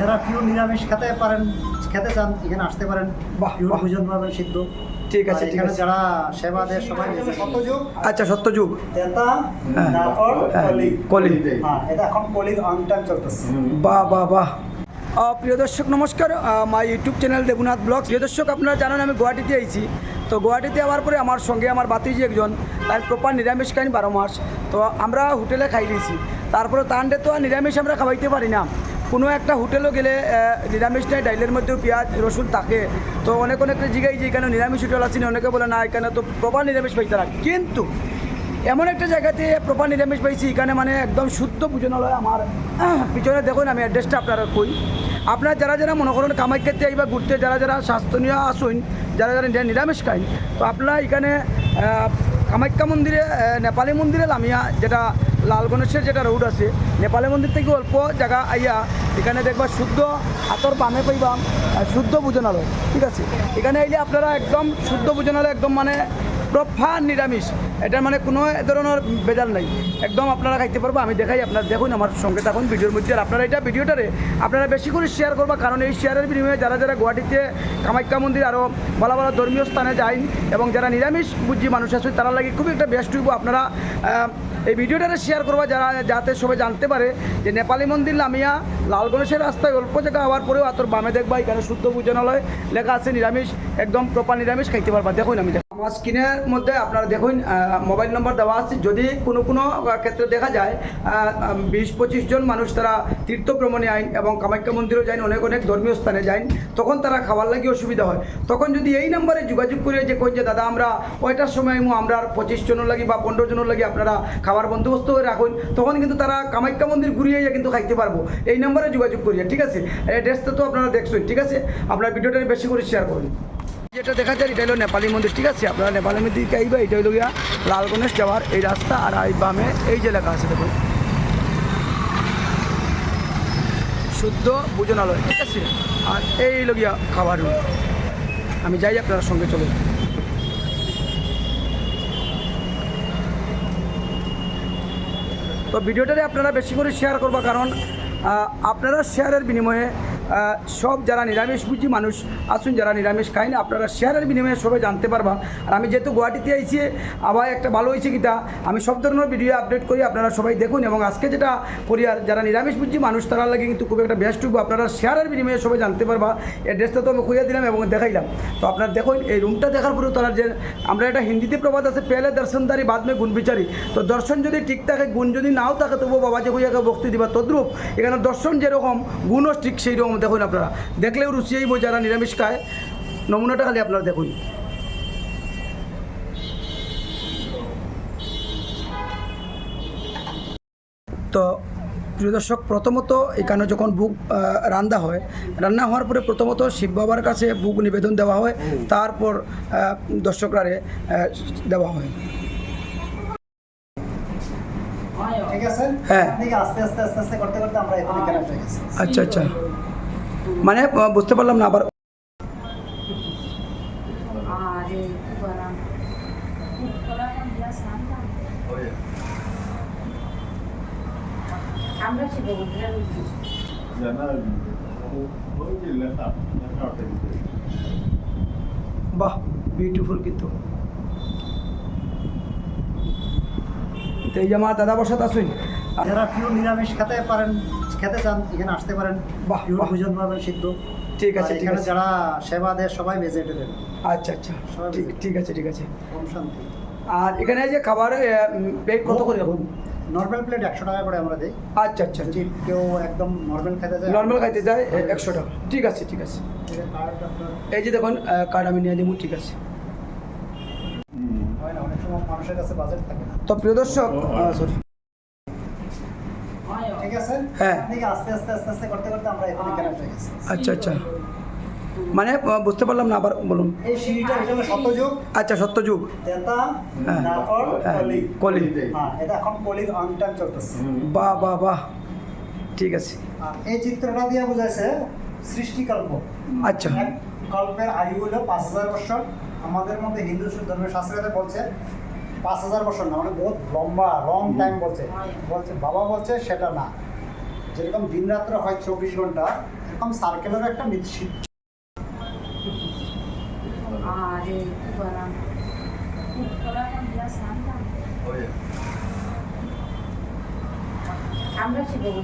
যারা পিওর নিরামিষ খেতে পারেন, খেতে চান, এখানে আসতে পারেন। পিওর ভোজন পাবেন সিদ্ধ। ঠিক আছে, ঠিক এখানে আছে। যারা সেবা দেয় সবাই সত্যযুগ, আচ্ছা, সত্যযুগ। তেতা, হ্যাঁ। তারপর কলি। কলি। হ্যাঁ, এটা এখন কলির অন টাইম চলতেছে। বাহ বাহ বাহ। প্রিয় দর্শক নমস্কার, my YouTube channel Debnath blog. প্রিয় দর্শক, আপনারা জানেন আমি গুয়াহাটিতে আইছি। তো গুয়াহাটিতে আবার পরে আমার সঙ্গে আমার বাতিজি একজন, তার প্রপার নিরামিষ খাইন 12 মাস। তো আমরা হোটেলে খাই দিয়েছি। তারপরে তান্ডে তো আর নিরামিষ আমরা খাওয়াইতে পারি না। কোনো একটা হোটেলও গেলে নিরামিষ নেই, ডাইলের মধ্যেও পেঁয়াজ রসুন থাকে। তো অনেক জিগাই যে এখানে নিরামিষ হোটেল আছে না, অনেকে বলে না এখানে তো প্রপার নিরামিষ পাইতে না। কিন্তু এমন একটা জায়গাতে প্রপার নিরামিষ পাইছি, এখানে মানে একদম শুদ্ধ ভোজনালয়। আমার পিছনে দেখুন, আমি অ্যাড্রেসটা আপনারা কই। আপনারা যারা যারা মনে করেন কামাখ্যাতে আইবা ঘুরতে, যারা যারা স্বাস্থ্যনীয় আসুন, যারা যারা নিরামিষ খাইন, তো আপনারা এখানে কামাখ্যা মন্দিরে, নেপালি মন্দিরে লামিয়া, যেটা লাল গণেশের যেটা রোড আছে, নেপালি মন্দির থেকে অল্প জায়গা আইয়া এখানে দেখবা শুদ্ধ হাতর বামে পাইবা শুদ্ধ ভোজনালয়। ঠিক আছে, এখানে আইলে আপনারা একদম শুদ্ধ ভোজনালয়, একদম মানে প্রপার নিরামিষ। এটার মানে কোনো ধরনের বেজাল নাই, একদম আপনারা খাইতে পারবো। আমি দেখাই, আপনারা দেখুন আমার সঙ্গে থাকুন ভিডিওর মধ্যে। আর আপনারা এটা ভিডিওটারে আপনারা বেশি করে শেয়ার করবা, কারণ এই শেয়ারের বিনিময়ে যারা যারা গুয়াহাটিতে কামাখ্যা মন্দির আরও ভালো ভালো ধর্মীয় স্থানে যায় এবং যারা নিরামিষ বুঝি মানুষ আছে, তারা লাগে খুবই একটা বেস্ট হইব। আপনারা এই ভিডিওটারে শেয়ার করবা, যারা যাতে সবাই জানতে পারে যে নেপালি মন্দির লামিয়া লাল গণেশের রাস্তায় অল্প জায়গা হওয়ার পরেও আতর বামে দেখবা এখানে শুদ্ধ ভোজনালয় লেখা আছে, নিরামিষ, একদম প্রপার নিরামিষ খাইতে পারবা। দেখুন আমি আমার স্ক্রিনের মধ্যে আপনারা দেখুন মোবাইল নম্বর দেওয়া আছে। যদি কোনো ক্ষেত্রে দেখা যায় 20-25 জন মানুষ তারা তীর্থ ভ্রমণে আইন এবং কামাখ্যা মন্দিরও যান, অনেক ধর্মীয় স্থানে যান, তখন তারা খাওয়ার লাগে অসুবিধা হয়। তখন যদি এই নম্বরে যোগাযোগ করে যে কই যে দাদা আমরা ওইটার সময় আমরা 25 জনের লাগি বা 15 জনের লাগি আপনারা খাবার বন্দোবস্ত করে রাখুন, তখন কিন্তু তারা কামাখ্যা মন্দির ঘুরিয়ে কিন্তু খাইতে পারবো। এই নম্বরে যোগাযোগ করিয়া। ঠিক আছে, অ্যাড্রেসটা তো আপনারা দেখছেন। ঠিক আছে, আপনার ভিডিওটা বেশি করে শেয়ার করুন। যেটা দেখা যায় এটা হলো নেপালি মন্দির। ঠিক আছে, আপনারা নেপালি মন্দিরকে আইবা, এটা হলো গিয়া লাল গণেশ যাওয়ার এই রাস্তা। আর এই বামে এই যে লেখা আছে দেখুন শুদ্ধ ভোজনালয়। ঠিক আছে, আর এই হলো গিয়া খাবার রুম। আমি যাই, আপনার সঙ্গে চলে। তো ভিডিওটারে আপনারা বেশি করে শেয়ার করবা, কারণ আপনারা শেয়ারের বিনিময়ে সব যারা নিরামিষ বুঝি মানুষ আসুন, যারা নিরামিষ খাই না, আপনারা শেয়ারের বিনিময়ে সবাই জানতে পারবা। আর আমি যেহেতু গুয়াহাটিতে আইছি, আবার একটা ভালো হয়েছে কিটা আমি সব ধরনের ভিডিও আপডেট করি, আপনারা সবাই দেখুন। এবং আজকে যেটা করি, আর যারা নিরামিষ বুঝি মানুষ তারা লাগে কিন্তু খুব একটা বেস্ট হইব। আপনারা শেয়ারের বিনিময়ে সবাই জানতে পারবা। অ্যাড্রেসটা তো আমি খুঁজে দিলাম এবং দেখাইলাম। তো আপনারা দেখুন, এই রুমটা দেখার পরেও তারা যে আমরা একটা হিন্দিতে প্রবাদ আছে, পেলে দর্শনদারি বাদ মে গুণ বিচারি। তো দর্শন যদি ঠিক থাকে, গুণ যদি নাও থাকে, তবুও বাবাজি হইয়াকে ভক্তি দিবা। তদ্রূপ এখানে দর্শন যেরকম, গুণও ঠিক সেই রকম। দেখুন, আপনারা দেখলেও রুচি হইব যারা নিরামিষ খায়। নমুনাটা খালি আপনারা দেখুন। তো প্রিয় দর্শক, প্রথমত এখানে যখন বুক রান্না হয়, রান্না হওয়ার পরে প্রথমত শিব বাবার কাছে বুক নিবেদন দেওয়া হয়, তারপর দর্শকরারে দেওয়া হয়। ঠিক আছে, হ্যাঁ। আস্তে আস্তে আস্তে আস্তে করতে করতে আমরা এখন এখানে এসে গেছি। আচ্ছা আচ্ছা, মানে বুঝতে পারলাম না আবার। বাহ, বিউটিফুল। কিন্তু এই যে আমার দাদা বসাত আসুন, যারা পিওর নিরামিষ খেতে পারেন, খেতে চান, এখানে আসতে পারেন। বাহ, পিওর বাহ। ভোজন পাবেন সিদ্ধ। ঠিক আছে, ঠিক এখানে আছে। যারা সেবা দেয় সবাই ভেজিটেরিয়ান। আচ্ছা আচ্ছা, ঠিক আছে, ঠিক আছে। কম শান্তি। আর এখানে যে খাবার প্লেট কত করে এখন? নর্মাল প্লেট 100 টাকা করে আমরা দিই। আচ্ছা আচ্ছা, যদি কেউ একদম নর্মাল খেতে চায়, নর্মাল খাইতে যায় 100 টাকা। ঠিক আছে, ঠিক আছে। এই যে দেখুন কার্ড আমি নিয়ে দেবো। ঠিক আছে। হয় না, অনেক সময় মানুষের কাছে বাজেট থাকে না। তো প্রিয় দর্শক, সরি, ঠিক আছে, হ্যাঁ। আস্তে আস্তে আস্তে আস্তে করতে করতে আমরা এখন এখানে এসে গেছি। আচ্ছা আচ্ছা, মানে বুঝতে পারলাম না, আবার বলুন। এই সিঁড়িটা এটা হলো সত্যযুগ, আচ্ছা, সত্যযুগ। তেতা, হ্যাঁ। তারপর হ্যাঁ, কলি। কলি। হ্যাঁ, এটা এখন কলির অন টাইম চলতেছে। বাহ বাহ বাহ, ঠিক আছে। আর এই চিত্রটা দিয়ে বোঝাইছে সৃষ্টিকল্প। আচ্ছা, এক কল্পের আয়ু হলো 5000 বছর। আমাদের মধ্যে হিন্দু ধর্মের শাস্ত্রে বলছে 5000 বছর না, মানে বহুত লম্বা, লং টাইম বলছে। বাবা বলছে সেটা না। যেরকম দিন রাত্র হয় 24 ঘন্টা, এরকম সার্কেলেরও একটা মিশ্রিত। আরে কি বলা আমরা শিখবো